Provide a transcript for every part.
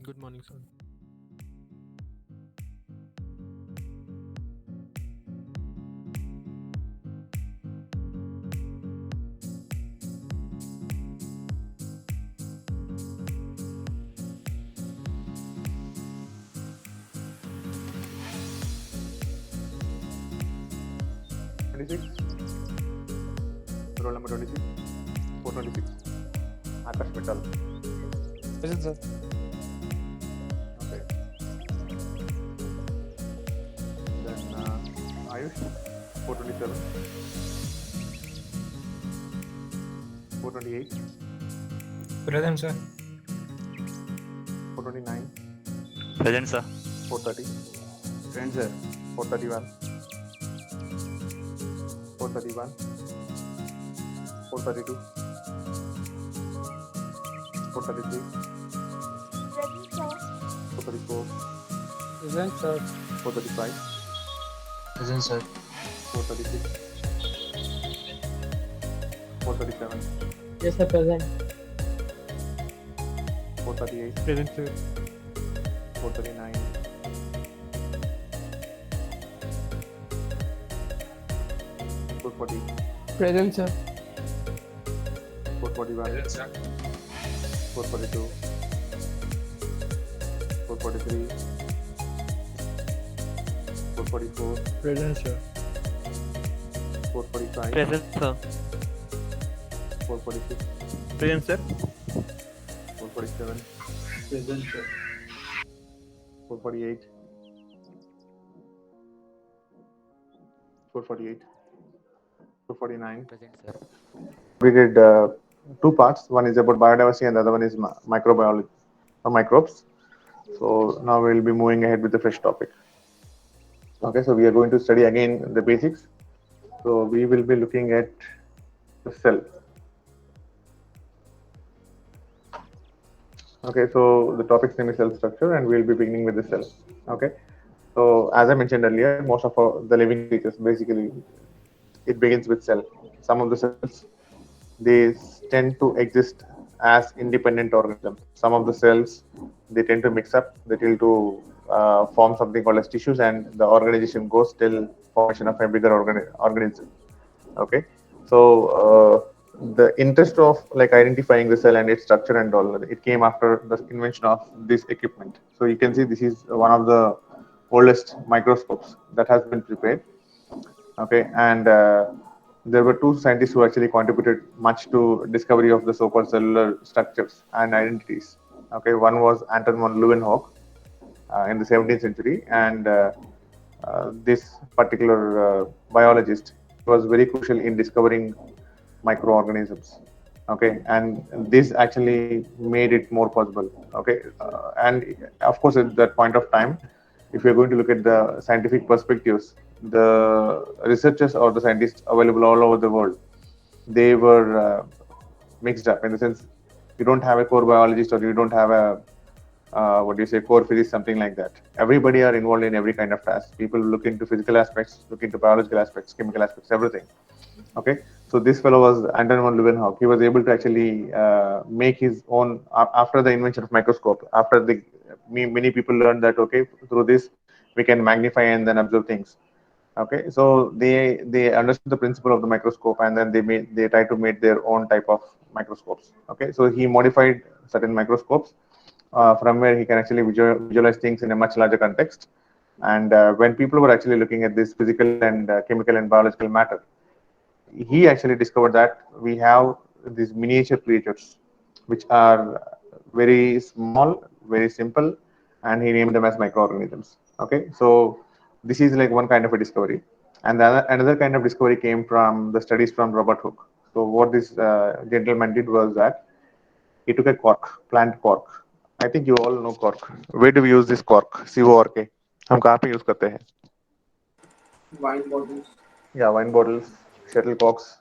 Good morning, sir. Roll number 26, 426. Akash Mittal. Present, sir. Okay. Then Ayush, 427, 428, Present, sir. 429, Present, sir. 430, Friends, sir. 431, 431, 432, 433, 434, Present, sir. 435, Present, sir. 436, 437, Yes, sir. Present. 438, Present, sir. 439, 440, Present, sir. 441, Present, sir. 442, 443, 444, Present, sir. 445, Present, sir. 446, Present, sir. 447, Present, sir. 448, 448, 449. Present, sir. We did two parts. One is about biodiversity and the other one is microbiology or microbes. So now we'll be moving ahead with the fresh topic. Okay, so we are going to study again the basics. So we will be looking at the cell. Okay, so the topic's name is cell structure and we'll be beginning with the cell. Okay, so as I mentioned earlier, most of the living creatures basically it begins with cell. Some of the cells they tend to exist as independent organisms. Some of the cells they tend to mix up, they tend to form something called as tissues, and the organization goes till formation of a bigger organism. Okay, so the interest of like identifying the cell and its structure and all it came after the invention of this equipment. So you can see this is one of the oldest microscopes that has been prepared. Okay, and there were two scientists who actually contributed much to discovery of the so-called cellular structures and identities. Okay, one was Anton von Leeuwenhoek in the 17th century, and this particular biologist was very crucial in discovering microorganisms. Okay, and this actually made it more possible. Okay, and of course at that point of time, if you're going to look at the scientific perspectives, the researchers or the scientists available all over the world, they were mixed up in the sense you don't have a core biologist or you don't have a what do you say, core physics, something like that. Everybody are involved in every kind of task. People look into physical aspects, look into biological aspects, chemical aspects, everything. Okay, so this fellow was Anton von Leeuwenhoek. He was able to actually make his own after the invention of microscope. After the many people learned that okay, through this we can magnify and then observe things. Okay, so they understood the principle of the microscope and then they try to make their own type of microscopes. Okay, so he modified certain microscopes from where he can actually visualize things in a much larger context. And when people were actually looking at this physical and chemical and biological matter, he actually discovered that we have these miniature creatures which are very small, very simple, and he named them as microorganisms. Okay, so this is like one kind of a discovery, and another kind of discovery came from the studies from Robert Hooke. So what this gentleman did was that he took a cork, plant cork. I think you all know cork. Where do we use this cork? CORK. हम कहाँ पे use करते हैं? Wine bottles. Yeah, wine bottles, shuttlecocks,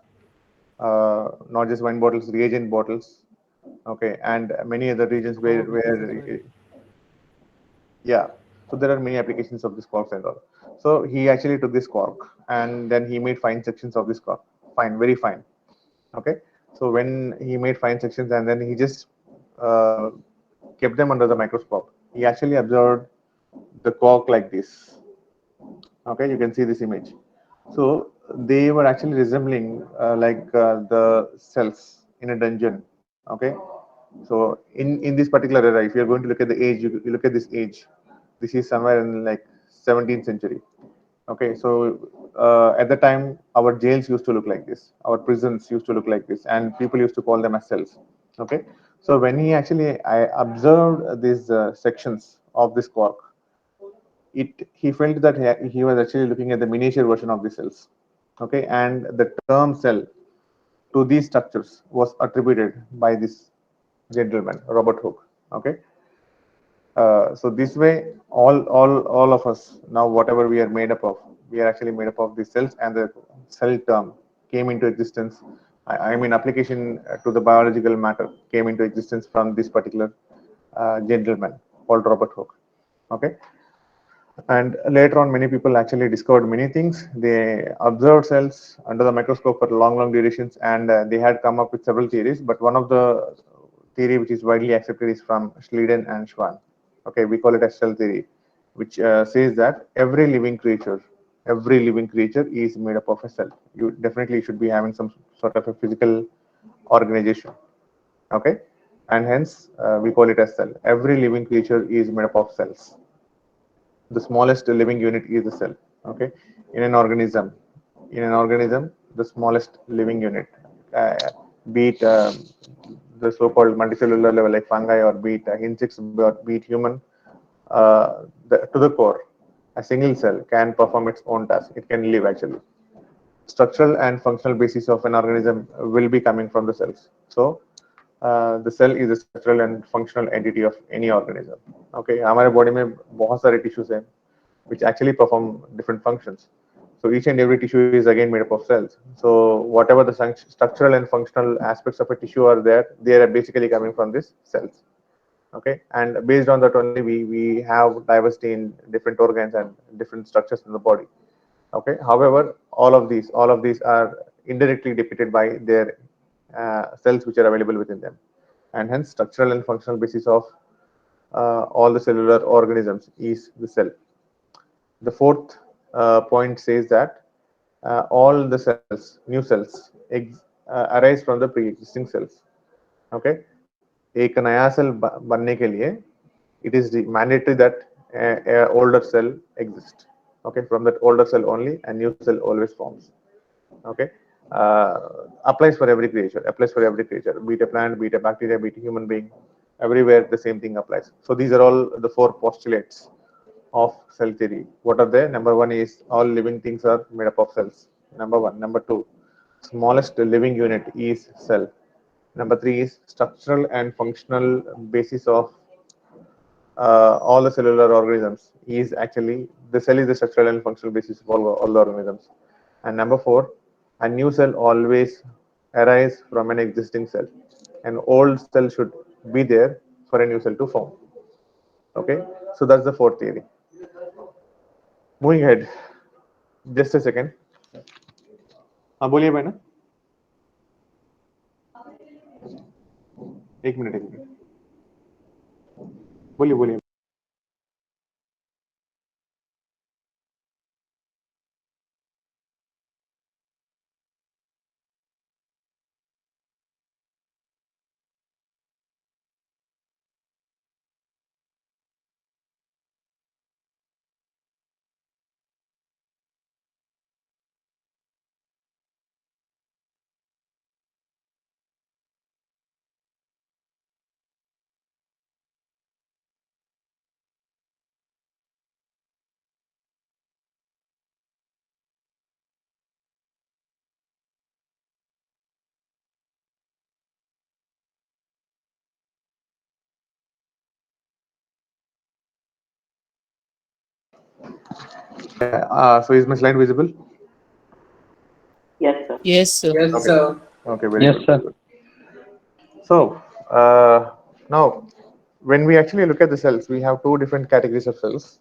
not just wine bottles, reagent bottles. Okay, and many other regions Hogs as well. yeah. So there are many applications of this cork and all. So he actually took this cork and then he made fine sections of this cork, fine, very fine. Okay, so when he made fine sections and then he just uh, kept them under the microscope, he actually observed the cork like this. Okay, you can see this image. So they were actually resembling the cells in a dungeon. Okay, so in this particular era, if you're going to look at the age, you look at this age. This is somewhere in like 17th century. Okay, so at the time, our jails used to look like this, our prisons used to look like this, and people used to call them as cells. Okay, so when I observed these sections of this cork, he felt that he was actually looking at the miniature version of the cells. Okay, and the term cell to these structures was attributed by this gentleman, Robert Hooke. Okay, so this way, all of us now, whatever we are made up of, we are actually made up of these cells, and the cell term came into existence. I mean, application to the biological matter came into existence from this particular gentleman called Robert Hooke. Okay, and later on, many people actually discovered many things. They observed cells under the microscope for long durations, and they had come up with several theories. But one of the theory which is widely accepted is from Schleiden and Schwann. Okay, we call it as cell theory, which says that every living creature is made up of a cell. You definitely should be having some sort of a physical organization. Okay, and hence we call it as cell. Every living creature is made up of cells. The smallest living unit is the cell. Okay, in an organism, the smallest living unit, uh, be it the so-called multicellular level like fungi, or be it insects, or be it human, to the core, a single cell can perform its own task. It can live actually. Structural and functional basis of an organism will be coming from the cells. So the cell is a structural and functional entity of any organism. Okay, हमारे body में बहुत सारे tissues हैं which actually perform different functions. So each and every tissue is again made up of cells. So whatever the structural and functional aspects of a tissue are there, they are basically coming from these cells. Okay, and based on that only we have diversity in different organs and different structures in the body. Okay, however, all of these are indirectly depicted by their cells which are available within them, and hence structural and functional basis of all the cellular organisms is the cell. The fourth point says that all the cells, new cells, arise from the pre-existing cells. Okay, एक नया cell बनने के लिए it is mandatory that a older cell exists. Okay, from that older cell only a new cell always forms. Okay, applies for every creature, be it a plant, be it a bacteria, be it a human being. Everywhere the same thing applies. So these are all the four postulates of cell theory. What are they? Number one is all living things are made up of cells. Number one. Number two, smallest living unit is cell. Number three is structural and functional basis of all the cellular organisms is actually the cell is the structural and functional basis of all the organisms. And number four, a new cell always arise from an existing cell. An old cell should be there for a new cell to form. Okay, so that's the fourth theory. Moving ahead, just a second. हाँ बोलिए भाई ना, एक minute बोलिए बोलिए. So is my slide visible? Yes, sir. Yes, sir. Yes, Okay. sir. Okay, very Yes, good. sir. Very good. So now, when we actually look at the cells, we have two different categories of cells.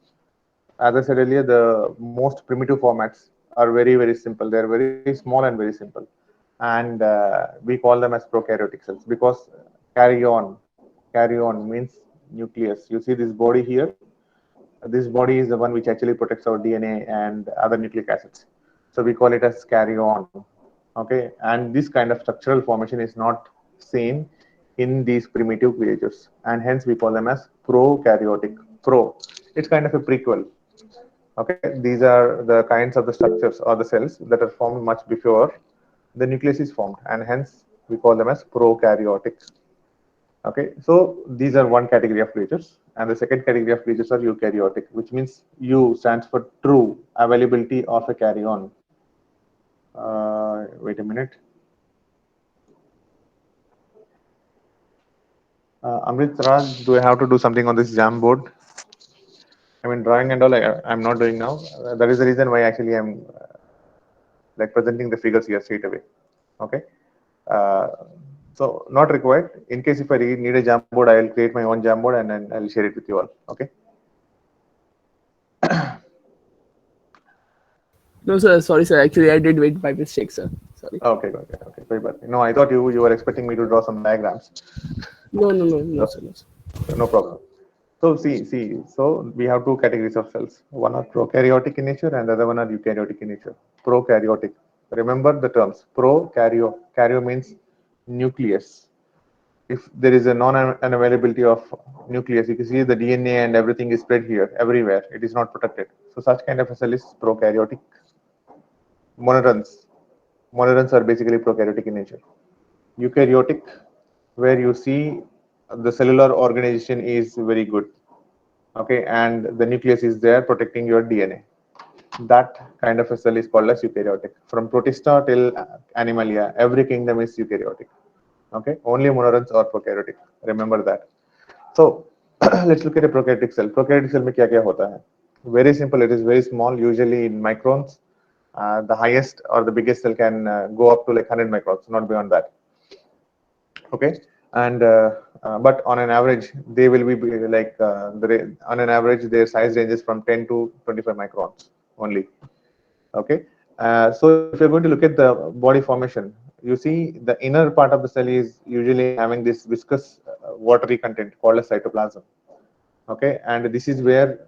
As I said earlier, the most primitive formats are very simple. They are very small and very simple, and we call them as prokaryotic cells because carry on means nucleus. You see this body here. This body is the one which actually protects our DNA and other nucleic acids. So we call it as carry-on. Okay, and this kind of structural formation is not seen in these primitive creatures, and hence we call them as prokaryotic. Pro, it's kind of a prequel. Okay, these are the kinds of the structures or the cells that are formed much before the nucleus is formed, and hence we call them as prokaryotic. Okay, so these are one category of creatures, and the second category of creatures are eukaryotic, which means U stands for true availability of a carry-on. Wait a minute. Amrit Raj, do I have to do something on this Jamboard? I mean, drawing and all, I'm not doing now. That is the reason why actually I'm like presenting the figures here straight away. Okay. Uh, so not required. In case if I need a Jamboard, I'll create my own Jamboard and then I'll share it with you all. Okay. No, sir. Sorry, sir. Actually, I did it by mistake, sir. Sorry. Okay. No, I thought you were expecting me to draw some diagrams. No, sir. No, sir. No problem. So see. So we have two categories of cells. One are prokaryotic in nature, and the other one are eukaryotic in nature. Prokaryotic. Remember the terms. Prokaryo. Karyo means nucleus. If there is a non-availability of nucleus, you can see the DNA and everything is spread here, everywhere. It is not protected. So such kind of a cell is prokaryotic. Monorans. Monorans are basically prokaryotic in nature. Eukaryotic, where you see the cellular organization is very good. Okay, and the nucleus is there protecting your DNA. That kind of a cell is called as eukaryotic. From Protista till Animalia, every kingdom is eukaryotic. Okay, only monorans are prokaryotic. Remember that. So let's look at a prokaryotic cell. Prokaryotic cell में क्या क्या होता है? Very simple. It is very small, usually in microns. The highest or the biggest cell can go up to like 100 microns, not beyond that. Okay, and but on an average, they will be like on an average their size ranges from 10 to 25 microns only. Okay, so if you're going to look at the body formation, you see the inner part of the cell is usually having this viscous watery content called as cytoplasm. Okay, and this is where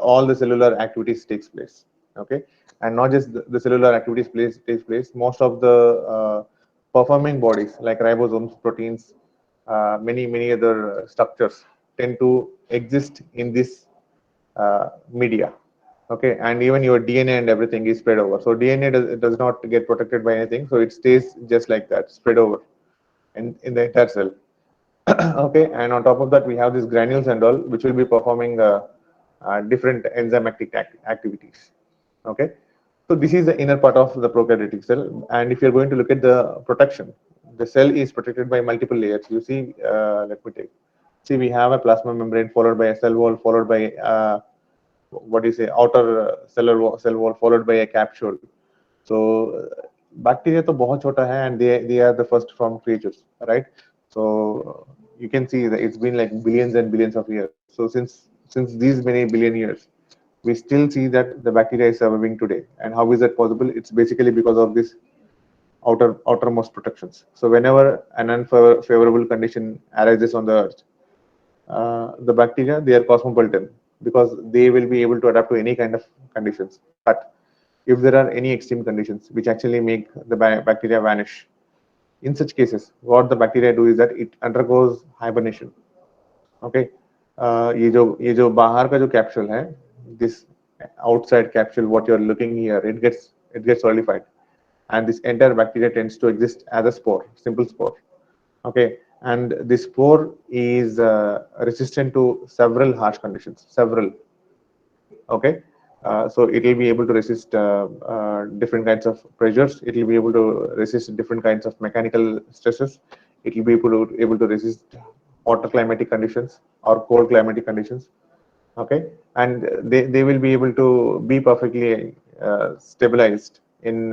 all the cellular activities takes place. Okay, and not just the cellular activities takes place. Most of the performing bodies like ribosomes, proteins, many other structures tend to exist in this media. Okay, and even your DNA and everything is spread over. So DNA does not get protected by anything, so it stays just like that, spread over in the entire cell. Okay, and on top of that, we have these granules and all, which will be performing different enzymatic activities. Okay, so this is the inner part of the prokaryotic cell, and if you're going to look at the protection, the cell is protected by multiple layers. You see, let me take. See, we have a plasma membrane followed by a cell wall, followed by what do you say, outer cell wall, followed by a capsule. So bacteria to बहुत छोटा है, and they are the first form creatures, right? So you can see that it's been like billions and billions of years. So since these many billion years, we still see that the bacteria is surviving today. And how is that possible? It's basically because of this outermost protections. So whenever an unfavorable condition arises on the earth, the bacteria, they are cosmopolitan because they will be able to adapt to any kind of conditions. But if there are any extreme conditions which actually make the bacteria vanish, in such cases, what the bacteria do is that it undergoes hibernation. Okay, ये जो बाहर का जो capsule है, this outside capsule, what you're looking here, it gets solidified, and this entire bacteria tends to exist as a spore, simple spore. Okay, and this spore is resistant to several harsh conditions, several. Okay, so it will be able to resist different kinds of pressures. It will be able to resist different kinds of mechanical stresses. It will be able to resist hot climatic conditions or cold climatic conditions. Okay, and they will be able to be perfectly stabilized in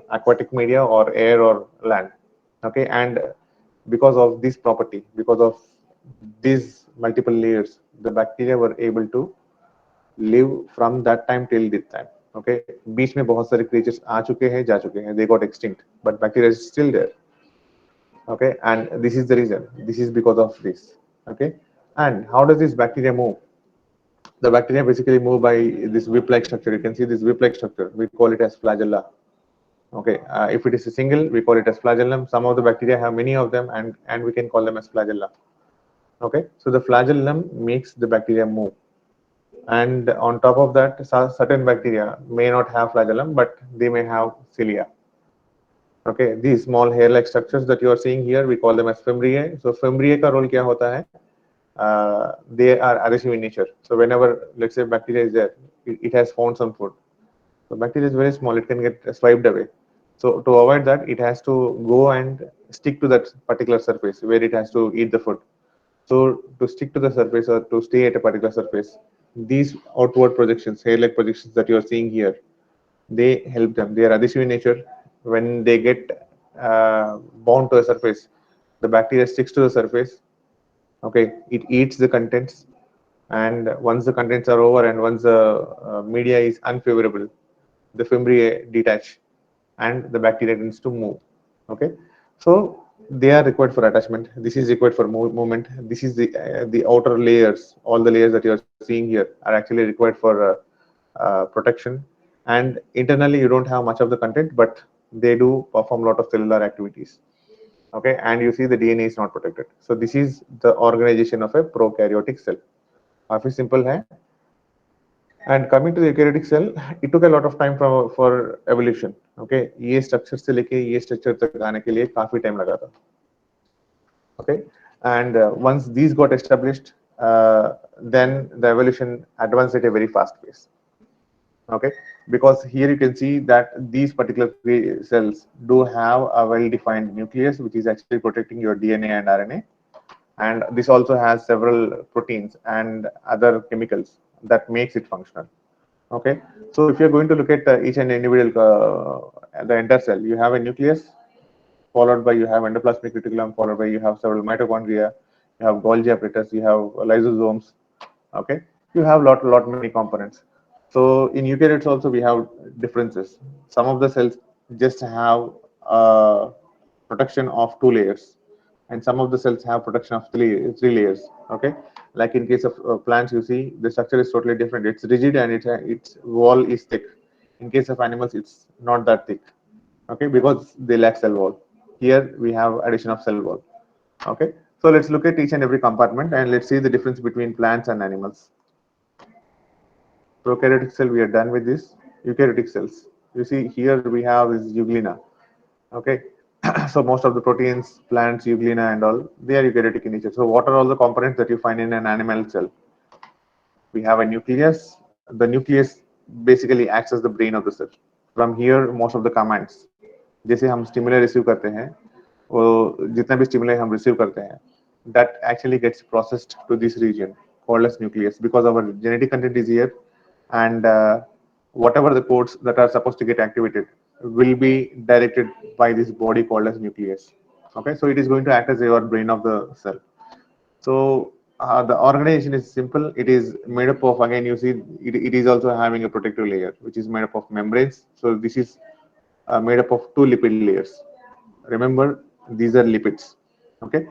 aquatic media or air or land. Okay, and because of this property, because of these multiple layers, the bacteria were able to live from that time till this time. Okay, बीच में बहुत सारे creatures आ चुके हैं, जा चुके हैं, they got extinct, but bacteria is still there. Okay, and this is the reason. This is because of this. Okay, And how does this bacteria move? The bacteria basically move by this whip-like structure. You can see this whip-like structure. We call it as flagella. Okay, if it is a single, we call it as flagellum. Some of the bacteria have many of them, and we can call them as flagella. Okay, so the flagellum makes the bacteria move. And on top of that, certain bacteria may not have flagellum, but they may have cilia. Okay, these small hair-like structures that you are seeing here, we call them as fimbriae. So fimbriae का role क्या होता है? They are adhesive in nature. So whenever, let's say, bacteria is there, it has found some food. So bacteria is very small; it can get swiped away. So to avoid that, it has to go and stick to that particular surface where it has to eat the food. So to stick to the surface or to stay at a particular surface, these outward projections, hair-like projections that you are seeing here, they help them. They are adhesive in nature. When they get bound to a surface, the bacteria sticks to the surface. Okay, it eats the contents, and once the contents are over and once the media is unfavorable, the fimbriae detach and the bacteria tends to move. Okay, so they are required for attachment. This is required for movement. This is the outer layers. All the layers that you are seeing here are actually required for protection. And internally, you don't have much of the content, but they do perform a lot of cellular activities. Okay, and you see the DNA is not protected. So this is the organization of a prokaryotic cell. काफी simple है. And coming to the eukaryotic cell, it took a lot of time for evolution. Okay, ये structure से लेके ये structure तक आने के लिए काफी time लगा था. Okay, and once these got established, then the evolution advanced at a very fast pace. Okay, because here you can see that these particular cells do have a well-defined nucleus, which is actually protecting your DNA and RNA, and this also has several proteins and other chemicals that makes it functional. Okay, so if you're going to look at each and individual the entire cell, you have a nucleus, followed by you have endoplasmic reticulum, followed by you have several mitochondria, you have Golgi apparatus, you have lysosomes. Okay, you have lot many components. So in eukaryotes also we have differences. Some of the cells just have protection of two layers, and some of the cells have protection of three layers. Okay, like in case of plants, you see the structure is totally different. It's rigid and its wall is thick. In case of animals, it's not that thick. Okay, because they lack cell wall. Here we have addition of cell wall. Okay, so let's look at each and every compartment and let's see the difference between plants and animals. Prokaryotic cell, we are done with this. Eukaryotic cells. You see here we have this euglena. Okay, so most of the proteins, plants, euglena and all, they are eukaryotic in nature. So what are all the components that you find in an animal cell? We have a nucleus. The nucleus basically acts as the brain of the cell. From here, most of the commands, जैसे हम stimuli receive करते हैं, वो जितना भी stimuli हम receive करते हैं, that actually gets processed to this region called as nucleus, because our genetic content is here, and whatever the codes that are supposed to get activated will be directed by this body called as nucleus. Okay, so it is going to act as your brain of the cell. So the organization is simple. It is made up of, again, you see, it is also having a protective layer, which is made up of membranes. So this is made up of two lipid layers. Remember, these are lipids. Okay,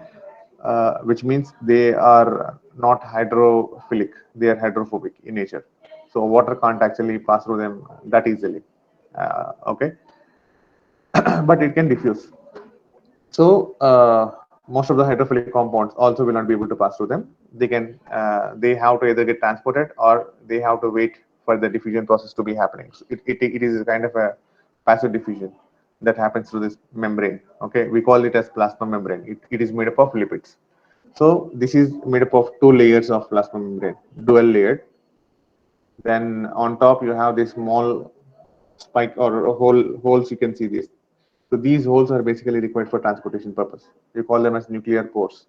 which means they are not hydrophilic; they are hydrophobic in nature. So water can't actually pass through them that easily. Okay, but it can diffuse. So most of the hydrophilic compounds also will not be able to pass through them. They have to either get transported or they have to wait for the diffusion process to be happening. So it is a kind of a passive diffusion that happens through this membrane. Okay, we call it as plasma membrane. It is made up of lipids. So this is made up of two layers of plasma membrane, dual layered. Then on top you have this small spike or holes. You can see this. So these holes are basically required for transportation purpose. We call them as nuclear pores.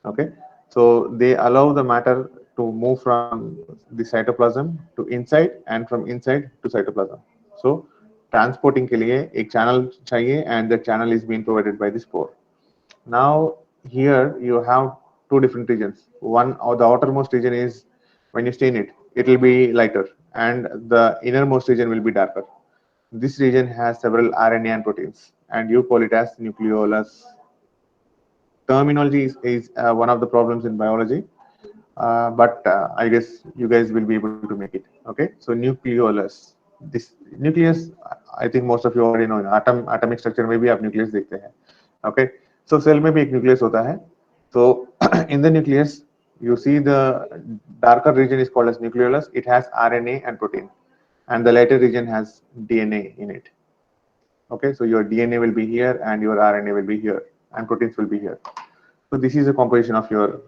Okay, so they allow the matter to move from the cytoplasm to inside and from inside to cytoplasm. So transporting के लिए एक channel चाहिए, and the channel is being provided by this pore. Now here you have two different regions. One, or the outermost region is, when you stain it, it will be lighter, and the innermost region will be darker. This region has several RNA and proteins, and you call it as nucleolus. Terminology is one of the problems in biology. but I guess you guys will be able to make it. Okay, so nucleolus. This nucleus, I think most of you already know. Atomic structure में भी आप nucleus देखते हैं. Okay, so cell में भी एक nucleus होता है. So in the nucleus, you see the darker region is called as nucleolus. It has RNA and protein, and the lighter region has DNA in it. Okay, so your DNA will be here, and your RNA will be here, and proteins will be here. So this is a composition of your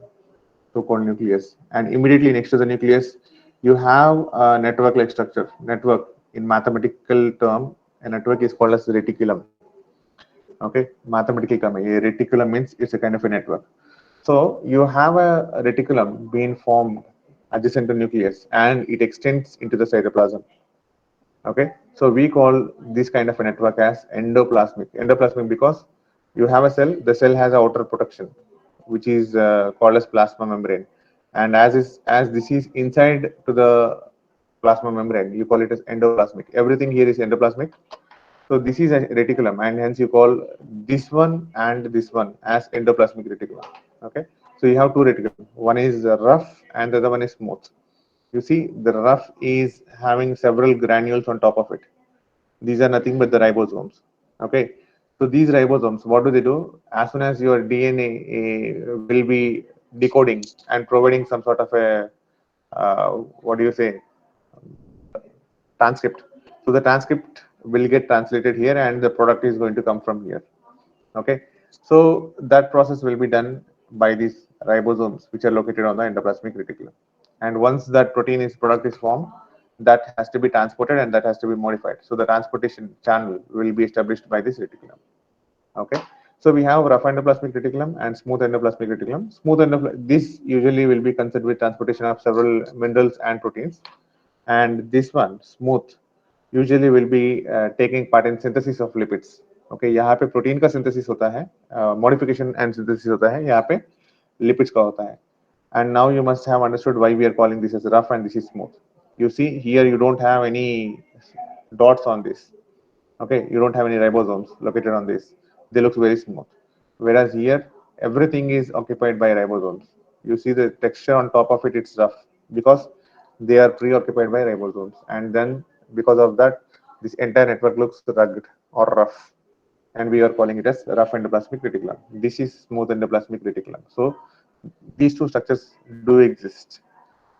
so-called nucleus, and immediately next to the nucleus you have a network-like structure. Network, in mathematical term, a network is called as reticulum. Okay, mathematical term, a reticulum means it's a kind of a network. So you have a reticulum being formed adjacent to nucleus, and it extends into the cytoplasm. Okay, so we call this kind of a network as endoplasmic. Endoplasmic because you have a cell, the cell has outer protection, which is called as plasma membrane, and as this is inside to the plasma membrane, you call it as endoplasmic. Everything here is endoplasmic. So this is a reticulum, and hence you call this one and this one as endoplasmic reticulum. Okay, so you have two reticulum. One is rough and the other one is smooth. You see, the rough is having several granules on top of it. These are nothing but the ribosomes. Okay, so these ribosomes, what do they do? As soon as your DNA will be decoding and providing some sort of a what do you say, transcript. So the transcript will get translated here, and the product is going to come from here. Okay, so that process will be done by these ribosomes, which are located on the endoplasmic reticulum. And once that protein is product is formed, that has to be transported and that has to be modified. So the transportation channel will be established by this reticulum. Okay, so we have rough endoplasmic reticulum and smooth endoplasmic reticulum. This usually will be concerned with transportation of several minerals and proteins, and this one smooth usually will be taking part in synthesis of lipids. Okay, यहाँ पे protein का synthesis होता है, modification and synthesis होता है, यहाँ पे lipids का होता है. And now you must have understood why we are calling this as rough and this is smooth. You see here you don't have any dots on this. Okay, you don't have any ribosomes located on this. They look very smooth. Whereas here everything is occupied by ribosomes. You see the texture on top of it, it's rough because they are preoccupied by ribosomes, and then because of that, this entire network looks rugged or rough, and we are calling it as rough endoplasmic reticulum. This is smooth endoplasmic reticulum. So these two structures do exist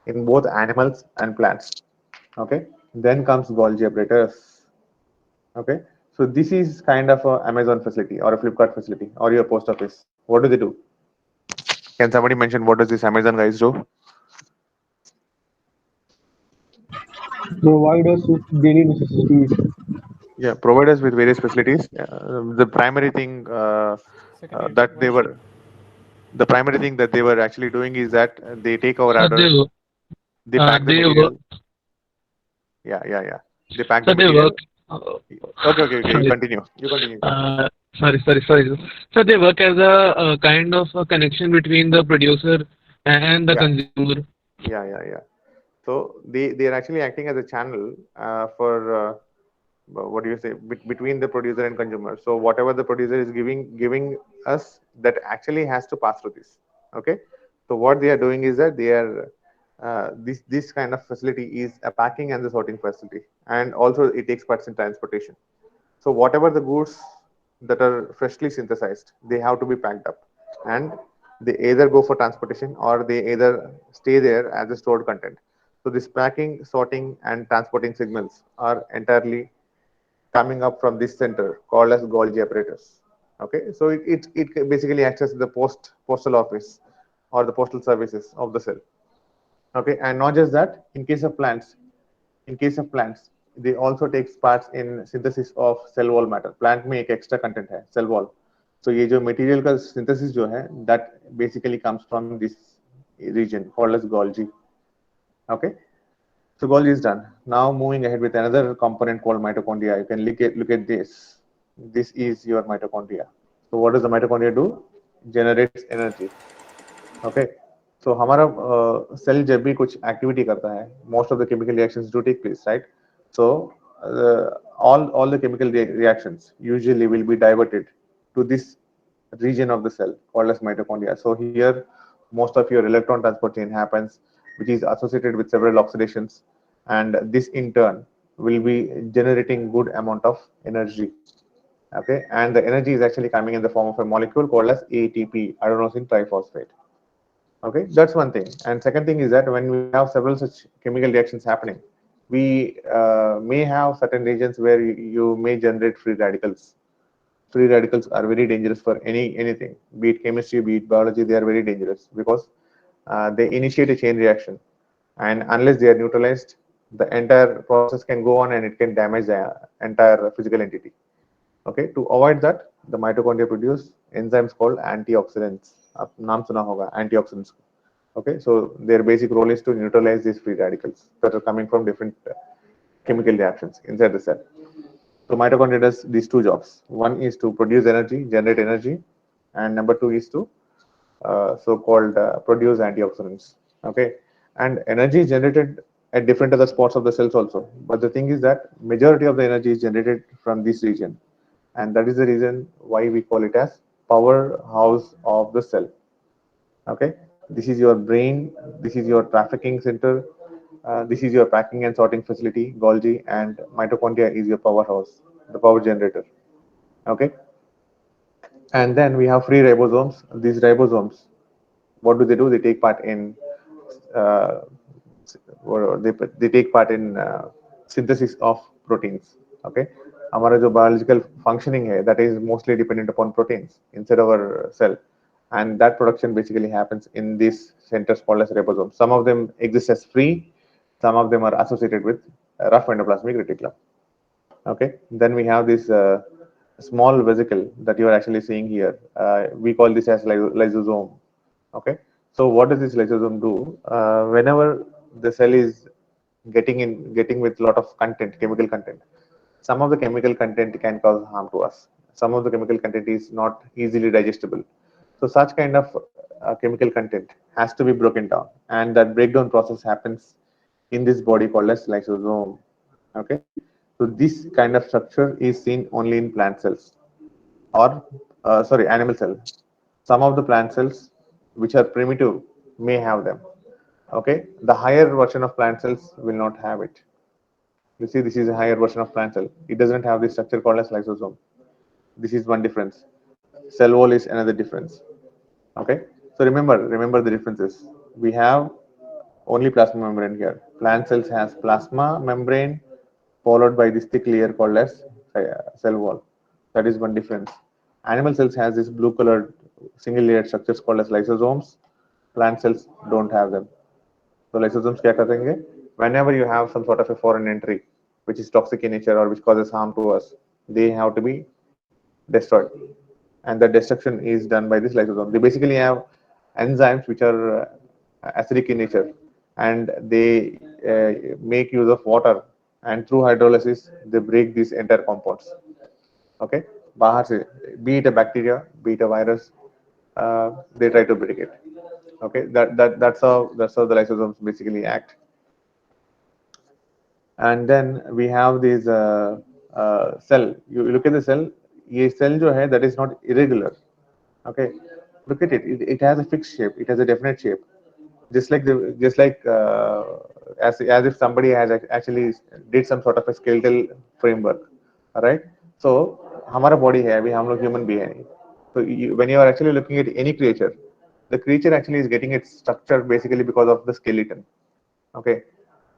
in both animals and plants. Okay, then comes Golgi apparatus. Okay, so this is kind of a Amazon facility or a Flipkart facility or your post office. What do they do? Can somebody mention what does this Amazon guys do? Provide us with daily necessities. Yeah, provide us with various facilities. The primary thing that they were, the primary thing that they were actually doing is that they take our Sir, order, they pack the they material. work. Yeah. They pack Sir, the they material. work. Okay. You Sorry. continue. Sorry. Sir, they work as a kind of a connection between the producer and the Yeah. consumer. Yeah. So they are actually acting as a channel for what do you say, between the producer and consumer. So whatever the producer is giving us, that actually has to pass through this. Okay. So what they are doing is that they are this kind of facility is a packing and the sorting facility, and also it takes parts in transportation. So whatever the goods that are freshly synthesized, they have to be packed up, and they either go for transportation or they either stay there as a stored content. So this packing, sorting, and transporting signals are entirely coming up from this center called as Golgi apparatus. Okay, so it basically acts as the postal office or the postal services of the cell. Okay, and not just that, in case of plants, they also take parts in synthesis of cell wall matter. Plant में एक extra content है, cell wall. So ये जो material का synthesis जो है, that basically comes from this region called as Golgi. Okay, so Golgi is done. Now moving ahead with another component called mitochondria. You can look at this. This is your mitochondria. So what does the mitochondria do? Generates energy. Okay. So हमारा cell जब भी कुछ activity करता है, most of the chemical reactions do take place, right? So all the chemical reactions usually will be diverted to this region of the cell called as mitochondria. So here most of your electron transport chain happens, which is associated with several oxidations, and this in turn will be generating good amount of energy. Okay, and the energy is actually coming in the form of a molecule called as ATP, adenosine triphosphate. Okay, that's one thing. And second thing is that when we have several such chemical reactions happening, we may have certain regions where you may generate free radicals. Free radicals are very dangerous for anything, be it chemistry, be it biology. They are very dangerous because they initiate a chain reaction, and unless they are neutralized, the entire process can go on and it can damage the entire physical entity. Okay, to avoid that, the mitochondria produce enzymes called antioxidants. नाम सुना होगा antioxidants. Okay, so their basic role is to neutralize these free radicals that are coming from different chemical reactions inside the cell. So mitochondria does these two jobs. One is to produce energy, generate energy, and number two is to so-called produce antioxidants. Okay, and energy is generated at different other spots of the cells also. But the thing is that majority of the energy is generated from this region, and that is the reason why we call it as powerhouse of the cell. Okay, this is your brain, this is your trafficking center, this is your packing and sorting facility, Golgi, and mitochondria is your powerhouse, the power generator. Okay, and then we have free ribosomes. These ribosomes, what do? They take part in uh, they take part in synthesis of proteins. Okay, हमारा जो biological functioning है, that is mostly dependent upon proteins inside our cell, and that production basically happens in these centers called as ribosomes. Some of them exist as free, some of them are associated with rough endoplasmic reticulum. Okay, then we have this small vesicle that you are actually seeing here. We call this as lysosome. Okay, so what does this lysosome do? Whenever the cell is getting with a lot of content, chemical content, some of the chemical content can cause harm to us. Some of the chemical content is not easily digestible. So such kind of chemical content has to be broken down, and that breakdown process happens in this body called as lysosome. Okay, so this kind of structure is seen only in plant cells, or sorry, animal cells. Some of the plant cells which are primitive may have them. Okay, the higher version of plant cells will not have it. You see, this is a higher version of plant cell. It doesn't have this structure called as lysosome. This is one difference. Cell wall is another difference. Okay, so remember the differences. We have only plasma membrane here. Plant cells has plasma membrane followed by this thick layer called as cell wall. That is one difference. Animal cells has this blue colored single layered structures called as lysosomes. Plant cells don't have them. So lysosomes क्या करेंगे? Whenever you have some sort of a foreign entry, which is toxic in nature or which causes harm to us, they have to be destroyed, and the destruction is done by this lysosome. They basically have enzymes which are acidic in nature, and they make use of water, and through hydrolysis they break these entire compounds. Okay, बाहर से, be it a bacteria, be it a virus, they try to break it. Okay, that's how the lysosomes basically act. And then we have these cell. You look at the cell. ये cell जो है, that is not irregular. Okay, look at it. It has a fixed shape. It has a definite shape. Just like as if somebody has actually did some sort of a skeletal framework. All right. So हमारा body है, अभी हम लोग human भी है. So when you are actually looking at any creature, the creature actually is getting its structure basically because of the skeleton. Okay.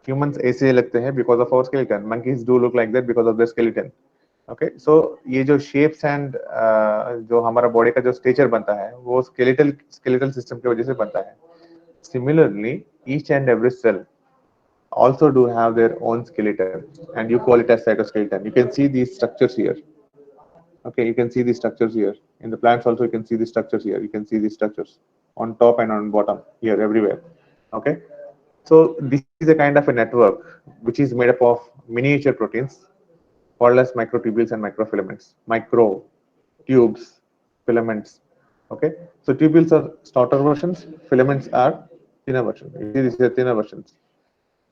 Humans ऐसे लगते हैं because of our skeleton. Monkeys do look like that because of their skeleton. Okay, so ये जो shapes and जो हमारा body का जो stature बनता है, वो skeletal system की वजह से बनता है. Similarly, each and every cell also do have their own skeleton, and you call it as cytoskeleton. You can see these structures here. Okay, you can see these structures here. In the plants also, you can see these structures here. You can see these structures on top and on bottom here, everywhere. Okay, so this is a kind of a network which is made up of miniature proteins called as microtubules and microfilaments. Micro tubes, filaments. Okay, so tubules are shorter versions, filaments are thinner versions. You see, these are thinner versions.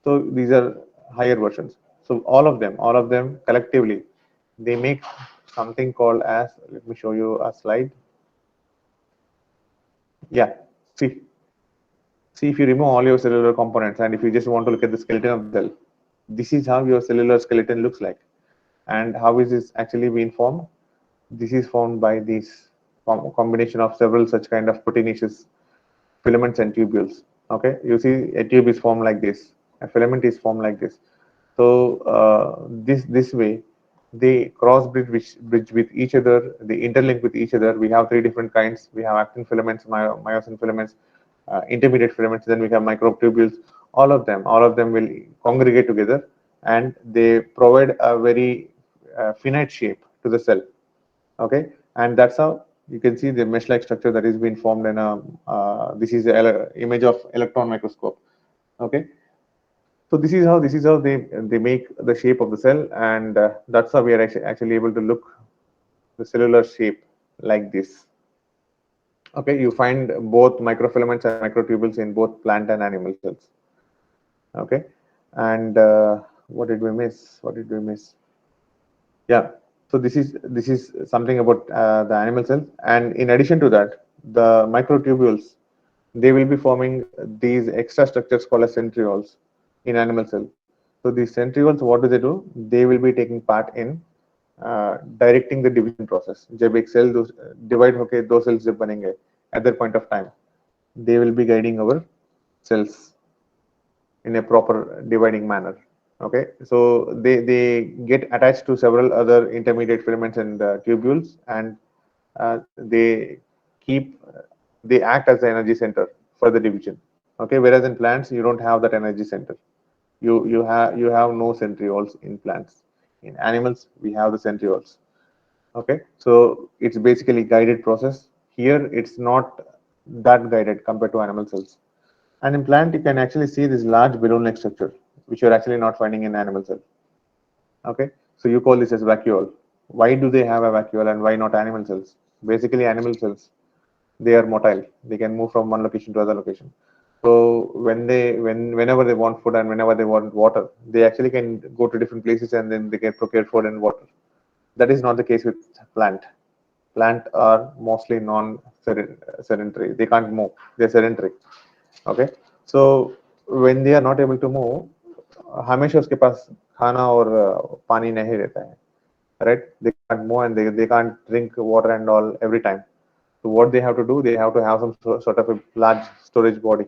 So these are higher versions. So all of them collectively, they make something called as, let me show you a slide. Yeah, see, See, if you remove all your cellular components and if you just want to look at the skeleton of the cell, this is how your cellular skeleton looks like. And how is this actually being formed? This is formed by this combination of several such kind of proteinaceous filaments and tubules. Okay, you see a tube is formed like this, a filament is formed like this. So this way they bridge with each other, they interlink with each other. We have three different kinds. We have actin filaments, myosin filaments, intermediate filaments, then we have microtubules. All of them will congregate together and they provide a very finite shape to the cell. Okay, and that's how you can see the mesh-like structure that is being formed in a this is the image of electron microscope. Okay, so this is how they make the shape of the cell, and that's how we are actually able to look the cellular shape like this. Okay, you find both microfilaments and microtubules in both plant and animal cells. Okay, and what did we miss? Yeah, so this is something about the animal cells, and in addition to that, the microtubules, they will be forming these extra structures called as centrioles in animal cells. So these centrioles, what do? They will be taking part in directing the division process. जब एक cell divide होके दो cells जब बनेंगे, at that point of time, they will be guiding our cells in a proper dividing manner. Okay, so they get attached to several other intermediate filaments and tubules, and they act as the energy center for the division. Okay, whereas in plants you don't have that energy center. You have no centrioles in plants. In animals we have the centrioles. Okay, so it's basically guided process. Here it's not that guided compared to animal cells. And in plant, you can actually see this large balloon-like structure, which you're actually not finding in animal cell. Okay, so you call this as vacuole. Why do they have a vacuole and why not animal cells? Basically, animal cells, they are motile. They can move from one location to other location. So whenever they want food and whenever they want water, they actually can go to different places and then they can procure food and water. That is not the case with plant. Plant are mostly non-sedentary. They can't move. They're sedentary. Okay, so when they are not able to move, हमेशा उसके पास खाना और पानी नहीं रहता है, right? They can't move and they can't drink water and all every time. So what they have to do, they have to have some sort of a large storage body,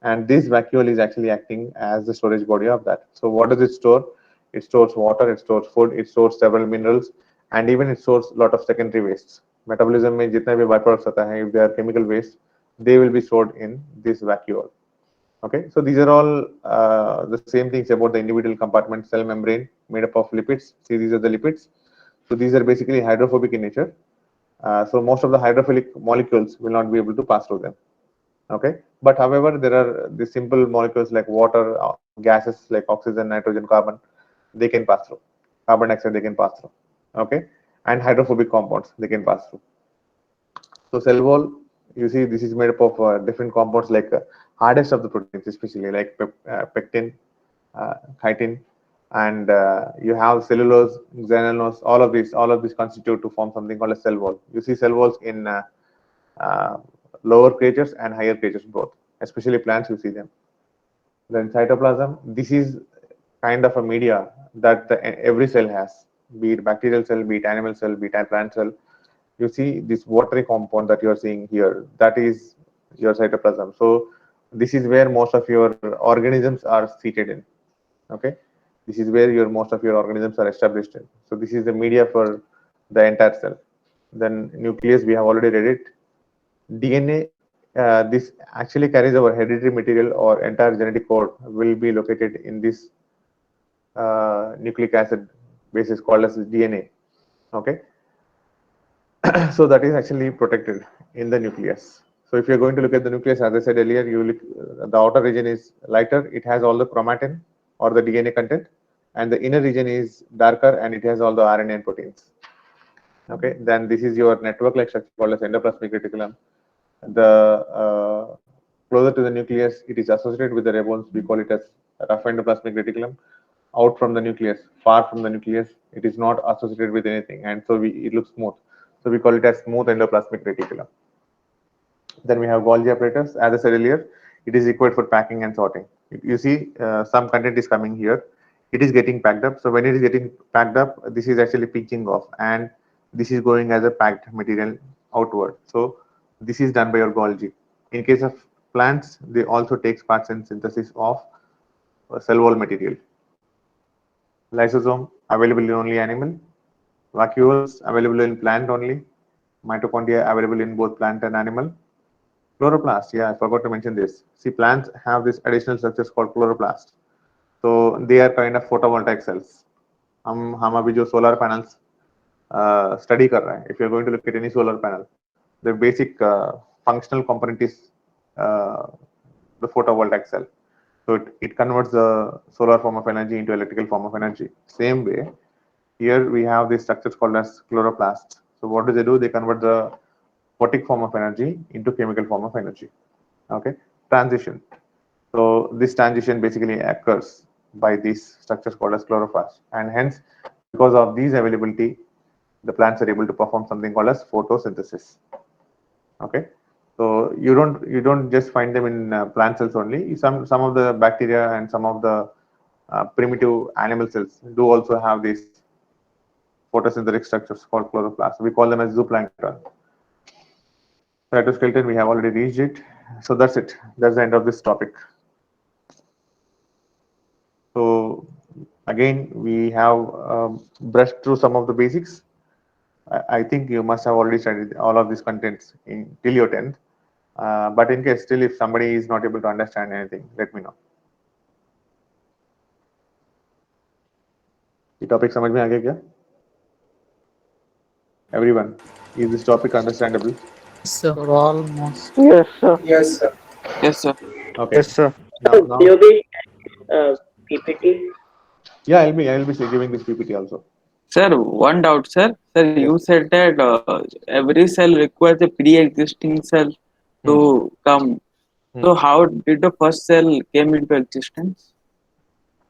and this vacuole is actually acting as the storage body of that. So what does it store? It stores water, it stores food, it stores several minerals, and even it stores a lot of secondary wastes. Metabolism में जितने भी byproducts आता है, if they are chemical waste, they will be stored in this vacuole. Okay, so these are all the same things about the individual compartment cell membrane made up of lipids. See, these are the lipids. So these are basically hydrophobic in nature. So most of the hydrophilic molecules will not be able to pass through them. Okay, but however, there are the simple molecules like water, gases like oxygen, nitrogen, carbon, they can pass through. Carbon dioxide they can pass through. Okay, and hydrophobic compounds they can pass through. So cell wall, you see, this is made up of different compounds like hardest of the proteins, especially like pectin, chitin, and you have cellulose, xanulose. All of these constitute to form something called a cell wall. You see cell walls in lower creatures and higher creatures both, especially plants. You see them. Then cytoplasm. This is kind of a media that every cell has, be it bacterial cell, be it animal cell, be it plant cell. You see this watery compound that you are seeing here, that is your cytoplasm. So this is where most of your organisms are seated in. Okay, this is where most of your organisms are established in. So this is the media for the entire cell. Then nucleus, we have already read it. DNA, this actually carries our hereditary material, or entire genetic code will be located in this nucleic acid basis called as DNA. Okay, so that is actually protected in the nucleus. So if you're going to look at the nucleus, as I said earlier, the outer region is lighter. It has all the chromatin or the DNA content, and the inner region is darker and it has all the RNA and proteins. Okay, then this is your network-like structure called as endoplasmic reticulum. The closer to the nucleus, it is associated with the ribones. We call it as rough endoplasmic reticulum. Out from the nucleus, far from the nucleus, it is not associated with anything, and so it looks smooth. So we call it as smooth endoplasmic reticulum. Then we have Golgi apparatus. As I said earlier, it is required for packing and sorting. You see, some content is coming here. It is getting packed up. So when it is getting packed up, this is actually pinching off, and this is going as a packed material outward. So this is done by your Golgi. In case of plants, they also takes parts in synthesis of cell wall material. Lysosome available in only animal. Vacuoles available in plant only. Mitochondria available in both plant and animal. Chloroplast, yeah, I forgot to mention this. See, plants have this additional structures called chloroplast. So they are kind of photovoltaic cells. हम अभी जो solar panels study कर रहे हैं. If you are going to look at any solar panel, the basic functional component is the photovoltaic cell. So it converts the solar form of energy into electrical form of energy. Same way, here we have these structures called as chloroplasts. So what do? They convert the photic form of energy into chemical form of energy. Okay, transition. So this transition basically occurs by these structures called as chloroplasts, and hence, because of these availability, the plants are able to perform something called as photosynthesis. Okay, so you don't just find them in plant cells only. Some of the bacteria and some of the primitive animal cells do also have these photosynthetic structures called chloroplasts. We call them as zooplankton. Cytoskeleton, we have already reached it. So that's it. That's the end of this topic. So again, we have brushed through some of the basics. I think you must have already studied all of these contents till your 10th. But in case still, if somebody is not able to understand anything, let me know. The topic समझ में आ गया क्या? Everyone, is this topic understandable? So Almost. Yes, sir. Yes, sir. Yes, sir. Okay. Yes, sir. Now, Will be PPT? yeah, I will be giving this PPT also. Sir, one doubt, sir. Sir, you said that every cell requires a pre-existing cell to come. So how did the first cell came into existence?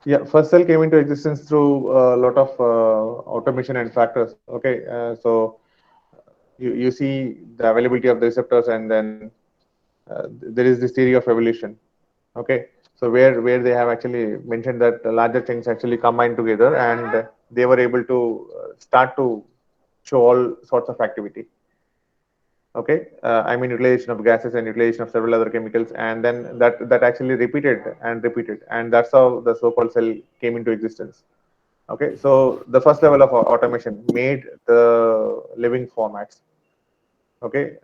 Yeah, first cell came into existence through a lot of automation and factors. Okay, so you see the availability of the receptors, and then there is this theory of evolution. Okay, so where they have actually mentioned that the larger things actually combine together, and they were able to start to show all sorts of activity. Okay, I mean utilization of gases and utilization of several other chemicals, and then that actually repeated, and that's how the so-called cell came into existence. Okay, so the first level of automation made the living formats, okay,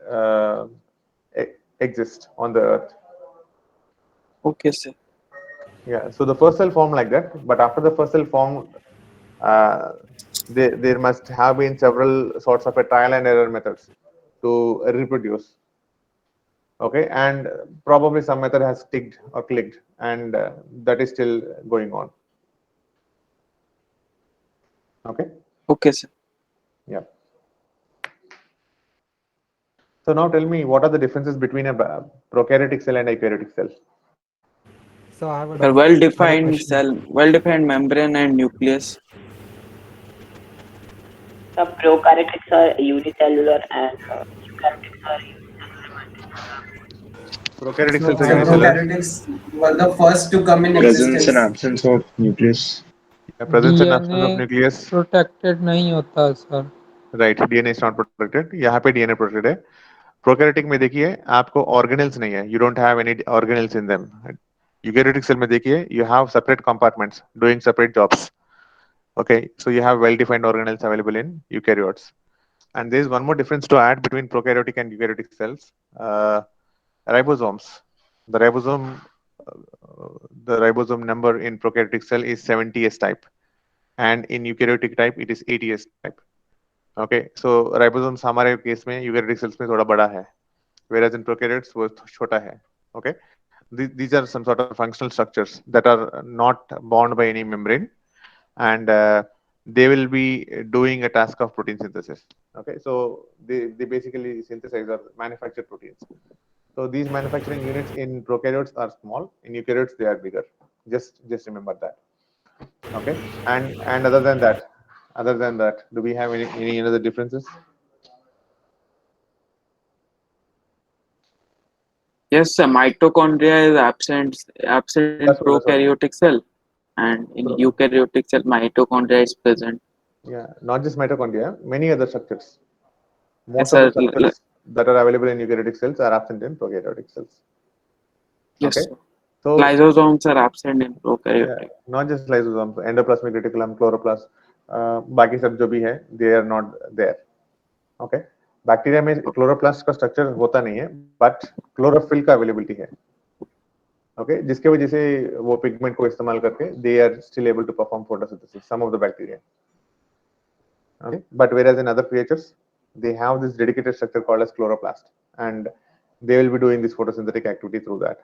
exist on the earth. Okay, sir. Yeah, so the first cell formed like that, but after the first cell formed, there must have been several sorts of a trial and error methods to reproduce. Okay, and probably some method has sticked or clicked, and that is still going on. Okay. Okay, sir. Yeah. So now tell me, what are the differences between a prokaryotic cell and a eukaryotic cell? So I have a A well-defined question. cell, well-defined membrane and nucleus. The prokaryotics are unicellular and eukaryotics are Prokaryotic So cells are unicellular. prokaryotics were the first to come in Presence and existence. absence of nucleus. Presence and absence of DNA nucleus. protected नहीं होता sir. Right, DNA is not protected. यहाँ पे DNA protected है. Prokaryotic में देखिए आपको organelles नहीं है. You don't have any organelles in them. Eukaryotic cell में देखिए you have separate compartments doing separate jobs. Okay, so you have well-defined organelles available in eukaryotes. And there is one more difference to add between prokaryotic and eukaryotic cells. Ribosomes. The ribosome number in prokaryotic cell is 70S type, and in eukaryotic type it is 80S type. Okay, so ribosomes हमारे case में eukaryotic cells में थोड़ा बड़ा है, whereas in prokaryotes वो छोटा है. Okay, these are some sort of functional structures that are not bound by any membrane, and they will be doing a task of protein synthesis. Okay, so they basically synthesize or manufacture proteins. So these manufacturing units in prokaryotes are small, in eukaryotes they are bigger. Just remember that. Okay, and other than that, do we have any other differences? Yes, sir. Mitochondria is absent in That's what. prokaryotic cell, and in So, eukaryotic cell, mitochondria is present. yeah, not just mitochondria, many other structures. Yes, Most of the sir. structures that are available in eukaryotic cells are absent in prokaryotic cells. Yes, Okay, sir. so Lysosomes are absent in yeah, prokaryotic. not just lysosomes, endoplasmic reticulum, chloroplast, बाकी सब जो भी है, they are not there. Okay, bacteria में chloroplast का structure होता नहीं है, बट क्लोरोफिल का अवेलेबिलिटी है. Okay, जिसके वजह से वो पिगमेंट को इस्तेमाल करके they are still able to perform photosynthesis. Some of the bacteria. Okay, but whereas in other creatures, they have this dedicated structure called as chloroplast, and they will be doing this photosynthetic activity through that.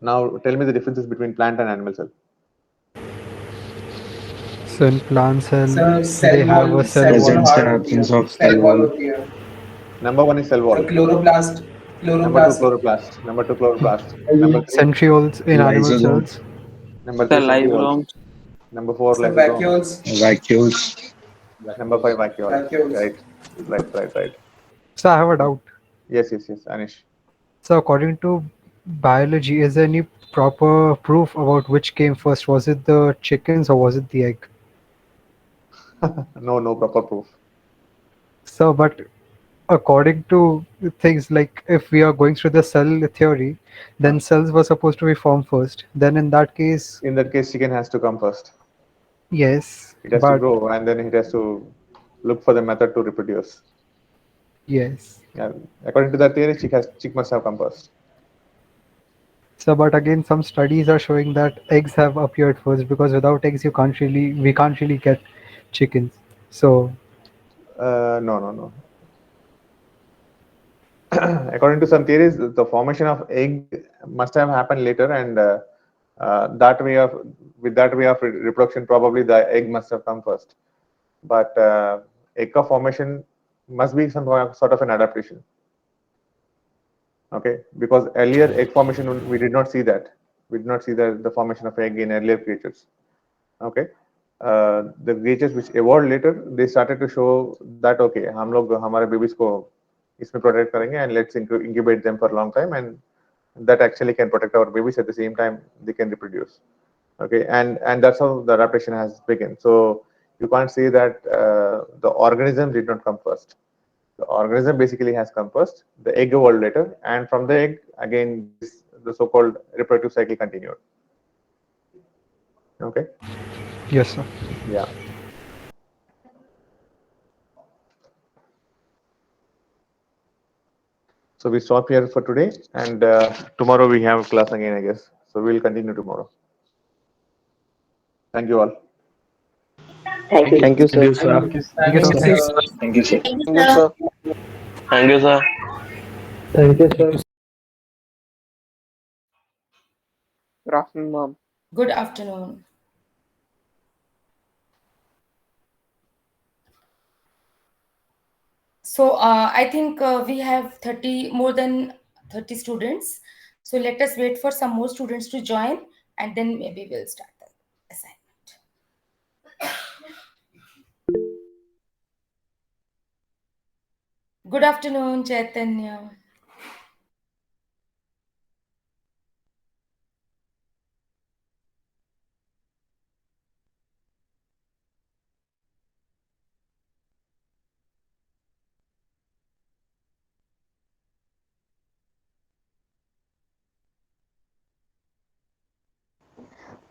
Now, tell me the differences between plant and animal cell. So in plant cell, Sir, they have a cell cell wall. wall hard होती है. Cell wall होती है. Number one is cell The wall. chloroplast. Number two, Chloroplast. chloroplast. Number two, chloroplast. Number three, Centrioles in animal Lysosome. cells. number The three, centrioles. lysosomes. Number four, Sir, lysosomes. vacuoles. Vacuoles. Number five, vacuoles. Vacuoles. Right. So I have a doubt. Yes, Anish. So according to biology, is there any proper proof about which came first? Was it the chickens or was it the egg? No proper proof. So, but according to things like if we are going through the cell theory, then cells were supposed to be formed first. Then in that case, In that case, chicken has to come first. yes, It has to but grow, and then it has to look for the method to reproduce. yes. Yeah, according to that theory, chick must have come first. So, but again, some studies are showing that eggs have appeared first because without eggs, we can't really get chickens. So, No. According to some theories, the formation of egg must have happened later, and that way of reproduction, probably the egg must have come first. But egg formation must be some sort of an adaptation. Okay, because earlier egg formation we did not see that. We did not see the formation of egg in earlier creatures. Okay, the creatures which evolved later, they started to show that okay, हम लोग हमारे babies को इसमें protect करेंगे and let's incubate them for a long time, and that actually can protect our babies. At the same time, they can reproduce. Okay, and that's how the adaptation has begun. So you can't say that the organism did not come first. The organism basically has come first. The egg evolved later, and from the egg again the so-called reproductive cycle continued. Okay. yes, sir. Yeah. So we stop here for today, and tomorrow we have class again, I guess. So we'll continue tomorrow. Thank you all. Thank you. Thank you, sir. Thank you, Thank you, sir. sir. Thank you, sir. Thank you, sir. Thank you, sir. Thank you, sir. Good afternoon, ma'am. Good afternoon. So I think we have more than 30 students. So let us wait for some more students to join, and then maybe we'll start the assignment. Good afternoon, Chaitanya.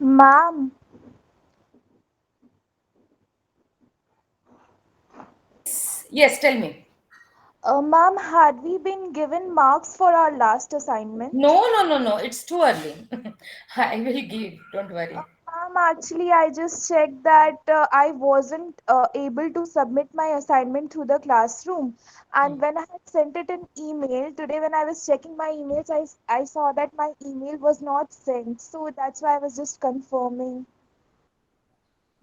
Ma'am, Yes, tell me. ma'am, had we been given marks for our last assignment? No. It's too early. I will give. Don't worry. Ma'am, actually, I just checked that I wasn't able to submit my assignment through the classroom. And when I had sent it an email, today when I was checking my emails, I saw that my email was not sent. So that's why I was just confirming.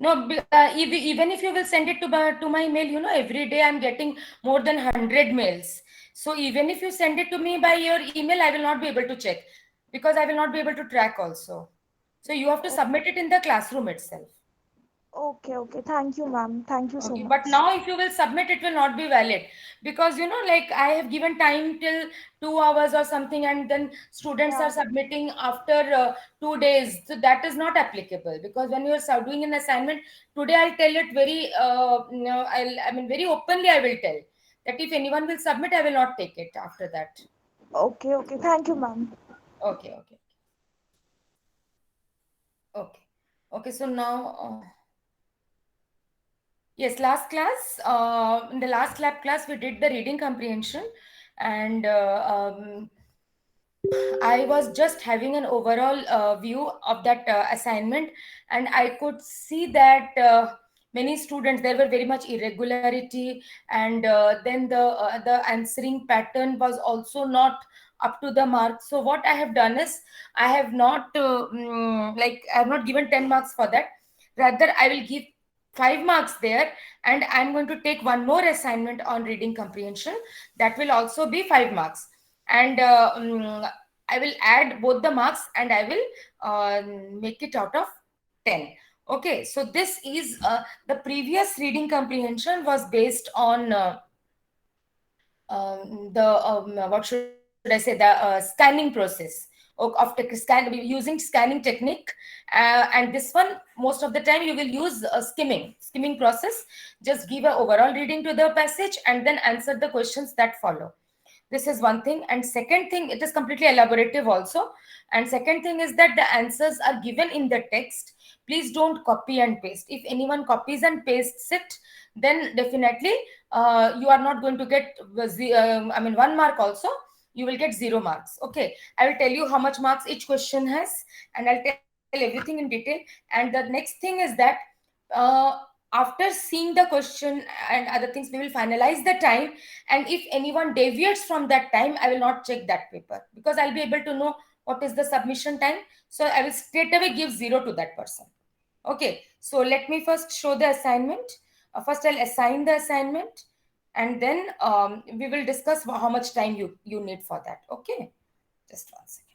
No, even if you will send it to my email, every day I'm getting more than 100 mails. So even if you send it to me by your email, I will not be able to check because I will not be able to track also. So you have to submit it in the classroom itself. Okay, okay. Thank you, ma'am. Thank you so Okay, much. but now if you will submit, it will not be valid, because like I have given time till 2 hours or something, and then students Yeah. are submitting after 2 days. So that is not applicable, because when you are doing an assignment today, I'll tell it very I mean very openly. I will tell that if anyone will submit, I will not take it after that. Okay, okay. Thank you, ma'am. Okay, okay, okay, okay. So now. Yes, last class, in the last lab class, we did the reading comprehension, and I was just having an overall view of that assignment, and I could see that many students, there were very much irregularity, and then the answering pattern was also not up to the mark. So what I have done is, I have not I have not given 10 marks for that. Rather, I will give 5 marks there, and I'm going to take one more assignment on reading comprehension. That will also be 5 marks, and I will add both the marks, and I will make it out of 10. Okay, so this is the previous reading comprehension was based on what should I say, the scanning process of using scanning technique, and this one, most of the time you will use skimming process. Just give an overall reading to the passage and then answer the questions that follow. This is one thing. And second thing, it is completely elaborative also. And second thing is that the answers are given in the text. Please don't copy and paste. If anyone copies and pastes it, then definitely you are not going to get 1 mark also. You will get 0 marks. Okay, I will tell you how much marks each question has, and I'll tell everything in detail. And the next thing is that uh, after seeing the question and other things, we will finalize the time. And if anyone deviates from that time, I will not check that paper, because I'll be able to know what is the submission time. So I will straight away give 0 to that person. Okay, so let me first show the assignment. First, I'll assign the assignment, and then we will discuss how much time you need for that. Okay, just 1 second.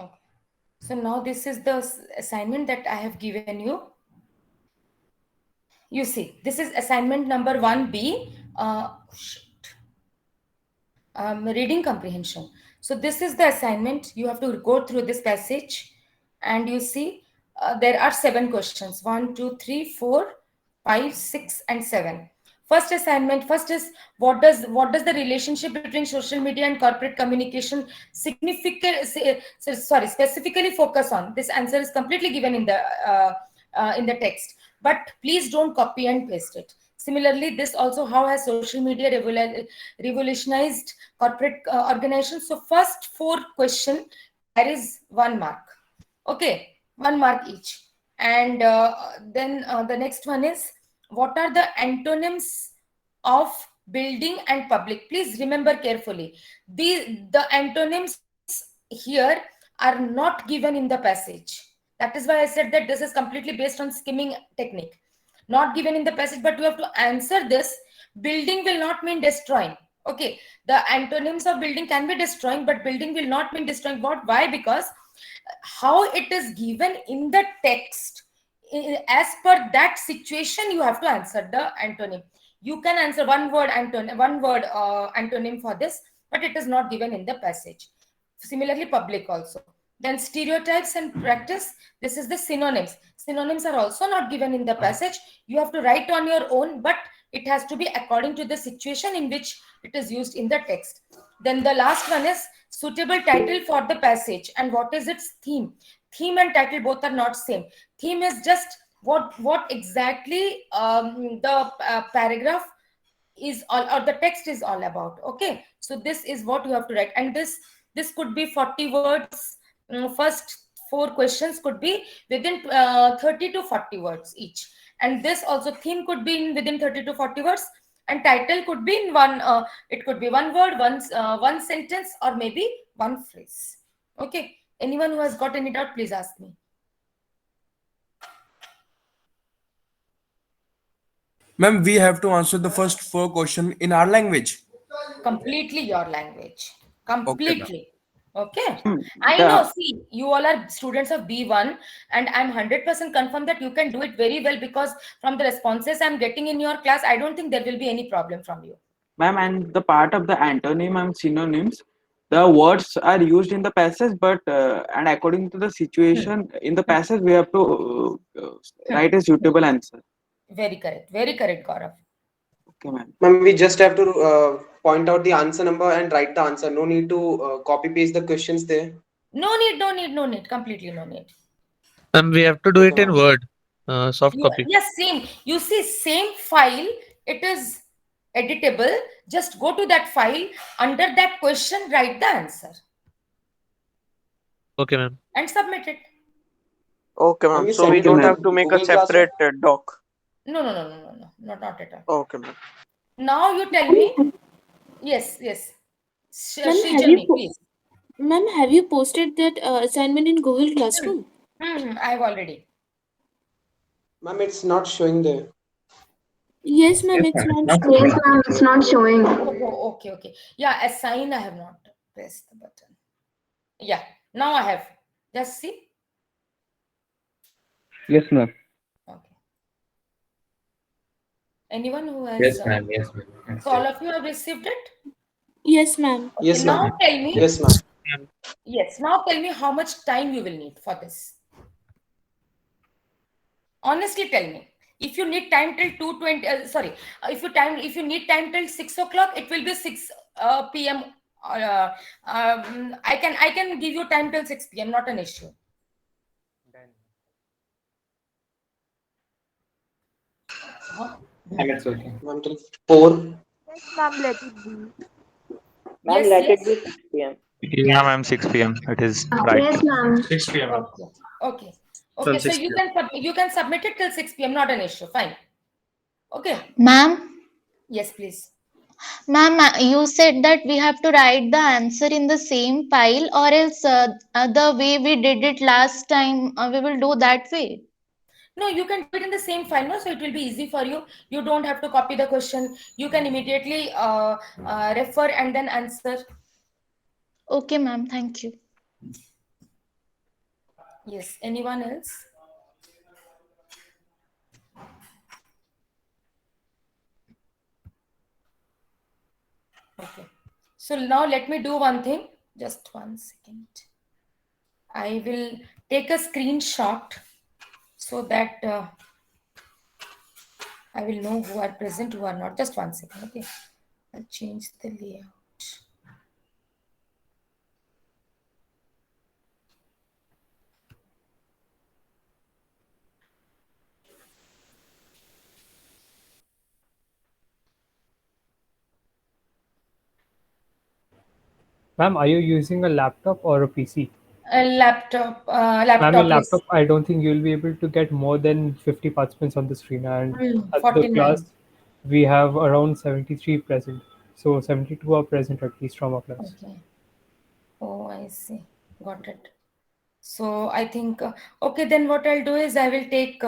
Okay. So now this is the assignment that I have given you. You see, this is assignment number 1B, reading comprehension. So this is the assignment. You have to go through this passage, and you see there are 7 questions: 1, 2, 3, 4, 5, 6, and 7. First assignment, first is what does the relationship between social media and corporate communication specifically focus on? This answer is completely given in the text, but please don't copy and paste it. Similarly, this also, how has social media revolutionized corporate organizations? So first 4 question carries 1 mark. Okay, 1 mark each. And then the next one is, what are the antonyms of building and public? Please remember carefully. The antonyms here are not given in the passage. That is why I said that this is completely based on skimming technique. Not given in the passage, but you have to answer this. Building will not mean destroying. Okay, the antonyms of building can be destroying, but building will not mean destroying. Why? Because how it is given in the text, as per that situation, you have to answer the antonym. You can answer one word antonym for this, but it is not given in the passage. Similarly, public also. Then stereotypes and practice. This is the synonyms. Synonyms are also not given in the passage. You have to write on your own, but it has to be according to the situation in which it is used in the text. Then the last one is suitable title for the passage and what is its theme. Theme and title both are not same. Theme is just what exactly the paragraph is all, or the text is all about. Okay, so this is what you have to write, and this could be 40 words. First 4 questions could be within 30 to 40 words each, and this also theme could be in within 30 to 40 words, and title could be in one it could be one word, one sentence, or maybe one phrase. Okay, anyone who has got any doubt, please ask me. Ma'am, we have to answer the first 4 questions in our language. Completely your language. Completely. Okay. I Yeah. know. See, you all are students of B1, and I'm 100% confirmed that you can do it very well, because from the responses I'm getting in your class, I don't think there will be any problem from you. Ma'am, and the part of the antonym and synonyms, the words are used in the passage, but and according to the situation in the passage, we have to write a suitable answer. Very correct. Very correct, Gaurav. Okay, ma'am. Ma'am, we just have to point out the answer number and write the answer. No need to copy paste the questions there. No need, no need, no need. Completely no need. We have to do it in Word, soft copy. Yes, same. You see, same file, it is editable. Just go to that file, under that question, write the answer Okay, ma'am. and submit it. Okay, ma'am. So we don't have to make a separate doc. No, not at all. Okay, ma'am. Now you tell me. Yes. Srijani, please. Ma'am, have you posted that assignment in Google Classroom? I've already. Ma'am, it's not showing there. Yes, ma'am, it's not showing. Yes, ma'am, it's not showing. Oh, okay. Yeah, assign, I have not pressed the button. Yeah, now I have. Just see. Yes, ma'am. Anyone who has... Yes, ma'am. Yes, ma'am. So all of you have received it? Yes, ma'am. Okay, Yes, now ma'am. tell me. Yes, ma'am. Yes, now tell me how much time you will need for this. Honestly, tell me. If you need time till 2:20, if you need time till 6 o'clock, it will be 6 p.m. I can give you time till 6 p.m. Not an issue. It's okay. Ma'am, till 4. Yes, ma'am, let it be. Ma'am, Yes, let yes. it be 6 p.m. Yeah, ma'am, 6 p.m. It is right. Yes, ma'am. 6 p.m. Okay. Till So 6 you can submit it till 6 p.m. Not an issue. Fine. Okay. Ma'am, Yes, please. ma'am, you said that we have to write the answer in the same file, or else the way we did it last time, we will do that way. No, you can do it in the same file, no? So it will be easy for you. You don't have to copy the question. You can immediately refer and then answer. Okay, ma'am. Thank you. Yes. Anyone else? Okay. So now let me do one thing. Just 1 second. I will take a screenshot so that I will know who are present, who are not. Just 1 second. Okay. I'll change the layout. Ma'am, are you using a laptop or a PC? A laptop. Ma'am, in Laptop is laptop, I don't think you'll be able to get more than 50 participants on the screen. And at the 49. class, we have around 73 present. So 72 are present at least from our class. Okay. Oh, I see. Got it. So I think, okay, then what I'll do is I will take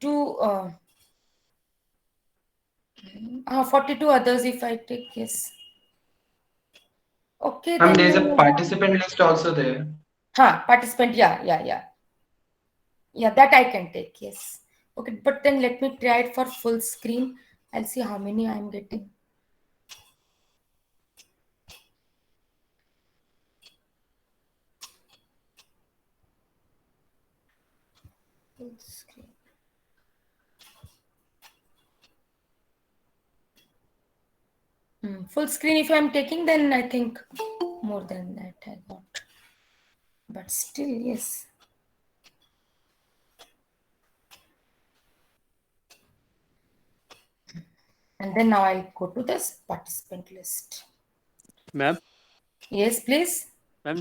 42 others if I take, yes. Okay. Ma'am, then there's a participant list also there. Participant, yeah. Yeah, that I can take, yes. Okay, but then let me try it for full screen. I'll see how many I'm getting. Full screen. Full screen if I'm taking, then I think more than that I got. But still, yes. And then now I'll go to this participant list. Ma'am, Yes, please. ma'am,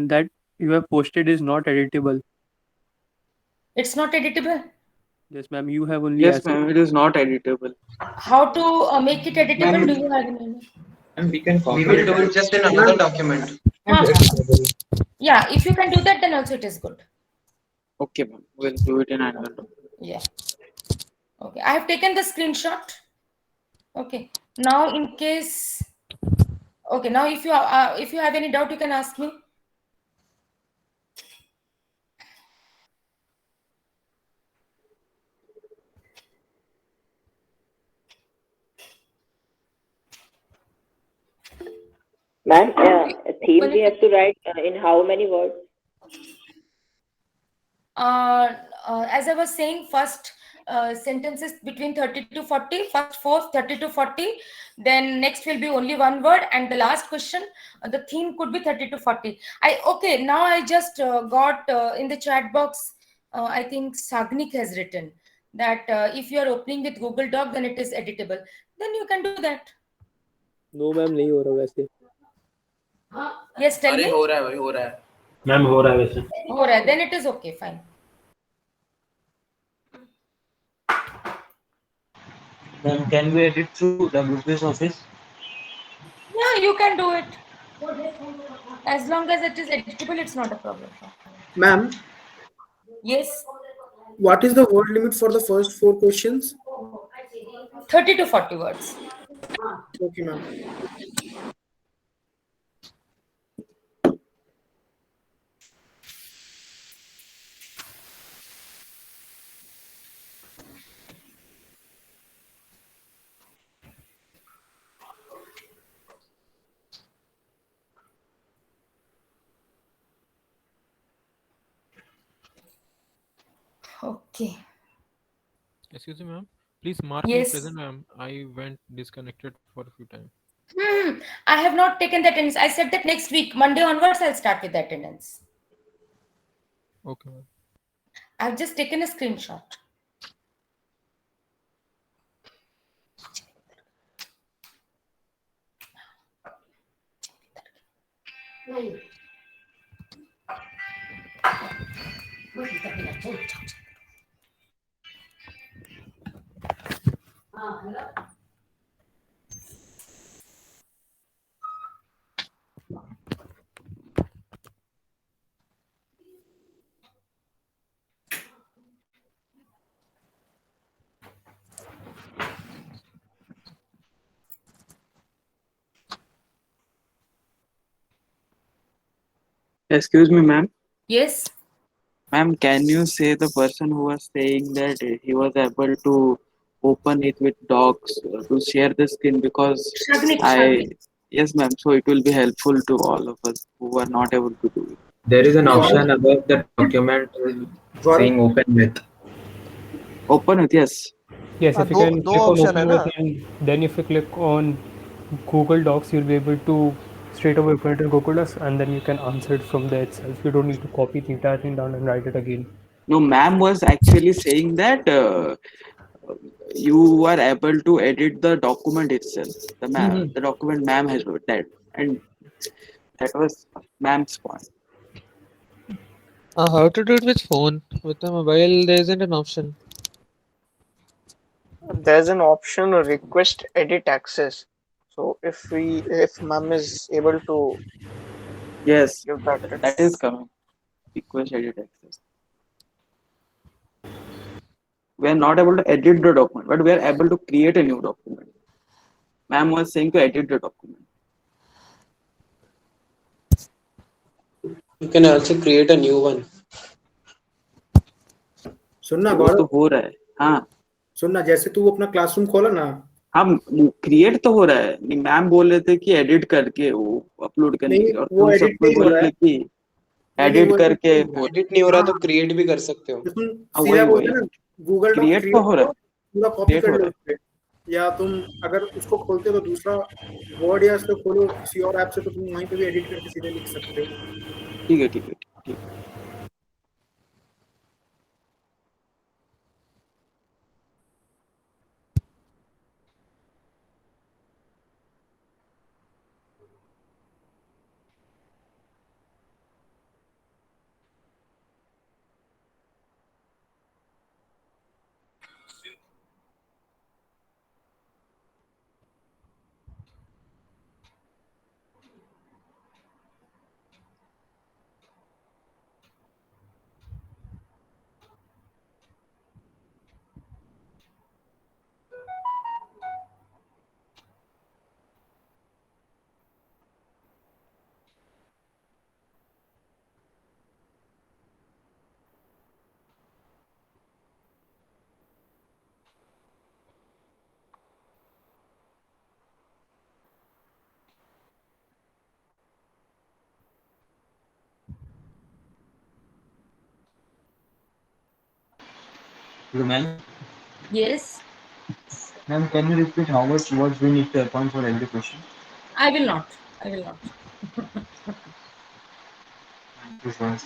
that you have posted is not editable. It's not editable. Yes, ma'am, you have only Yes, asked. ma'am, it is not editable. How to make it editable? Do you have any? And we will do it just in another document. Yeah, if you can do that, then also it is good. Okay, ma'am, we'll do it in another document. Yeah. Okay, I have taken the screenshot. Okay. Now, in case. Okay. Now, if you have any doubt, you can ask me. Ma'am, a theme we have to write in how many words? As I was saying, first sentences between 30 to 40, first 4, 30 to 40, then next will be only one word, and the last question, the theme could be 30 to 40. Okay, now I just got in the chat box, I think Sagnik has written that if you are opening with Google Doc, then it is editable. Then you can do that. No, ma'am, नहीं हो रहा वैसे. Yes, tell me. हो रहा है भाई, हो रहा है. मैम हो रहा है वैसे. हो रहा है, then it is okay, fine. Then can we edit through WPS Office? Yeah, you can do it. As long as it is editable, it's not a problem. Ma'am, Yes, what is the word limit for the first 4 questions? 30 to 40 words. Okay, ma'am. Okay. Excuse me, ma'am. Please mark Yes. me present, ma'am. I went disconnected for a few times. I have not taken the attendance. I said that next week, Monday onwards, I'll start with the attendance. Okay, ma'am. I've just taken a screenshot. Excuse me, ma'am. Yes. Ma'am, can you say the person who was saying that he was able to open it with docs to share the screen? Because Shagnik. yes, ma'am. So it will be helpful to all of us who are not able to do it. There is an option above the document saying open with. Open with, yes. Yes, if you can click on open with, and then if you click on Google Docs, you'll be able to straight away open it in Google Docs, and then you can answer it from there itself. You don't need to copy the entire thing down and write it again. No, ma'am was actually saying that you are able to edit the document itself. The document ma'am has wrote that, and that was ma'am's point. How to do it with phone? With the mobile, there isn't an option. There's an option request edit access. So if ma'am is able to Yes, give that, that is coming. Request edit access. We are not able to edit the document, but we are able to create a new document. Ma'am was saying to edit the document. You can also create a new one. सुनना वो तो गौरव, हो रहा है. हाँ सुनना, जैसे तू अपना क्लासरूम खोला ना, हम क्रिएट तो हो रहा है. मैम बोल रहे थे कि एडिट करके वो अपलोड करने नहीं, के लिए, और वो तुम edit सब नहीं हो बोल रहा रहे है. कि एडिट करके एडिट नहीं हो रहा तो क्रिएट भी कर सकते हो। सीधा बोलते हैं ना, गूगल डॉक क्रिएट तो हो रहा है, पूरा कॉपी create कर हो लो रहा उसपे, या तुम अगर उसको खोलते हो तो दूसरा वर्ड या उसको खोलो किसी और ऐप से, तो तुम वहीं पे भी एडिट करके सीधे लिख सकते हो। ठीक है ठीक है ठीक है। Ma'am, Yes, ma'am, can you repeat how much words we need to appoint for every question? I will not. I will not. This one.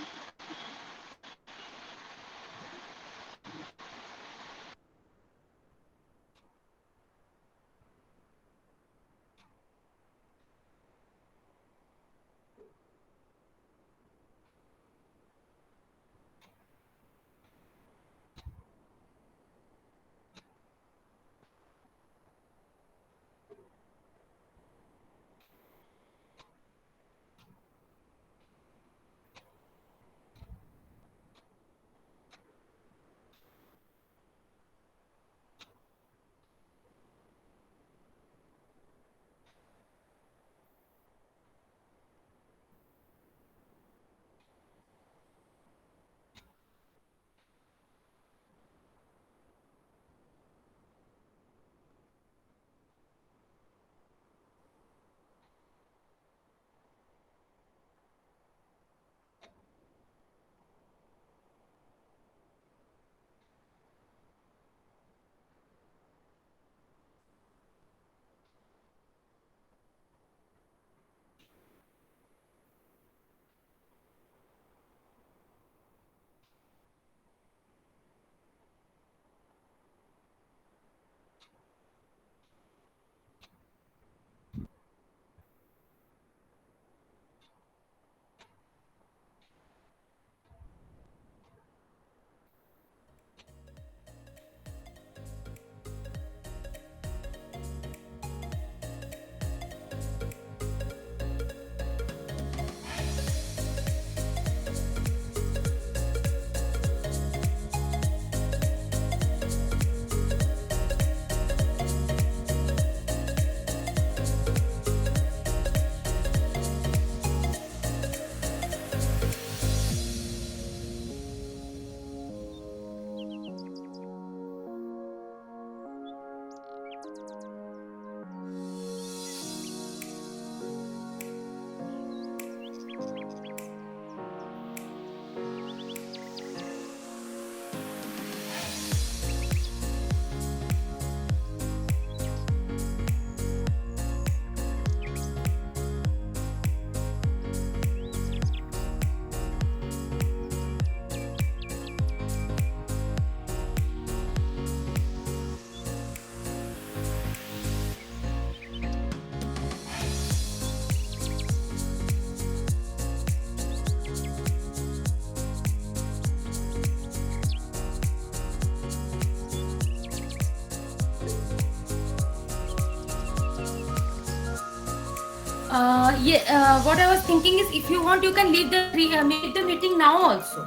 What I was thinking is, if you want, you can leave the meeting now also.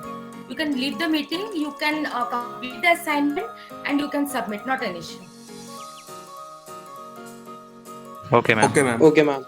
You can leave the meeting, you can complete the assignment, and you can submit. Not an issue. Okay, ma'am. Okay, ma'am.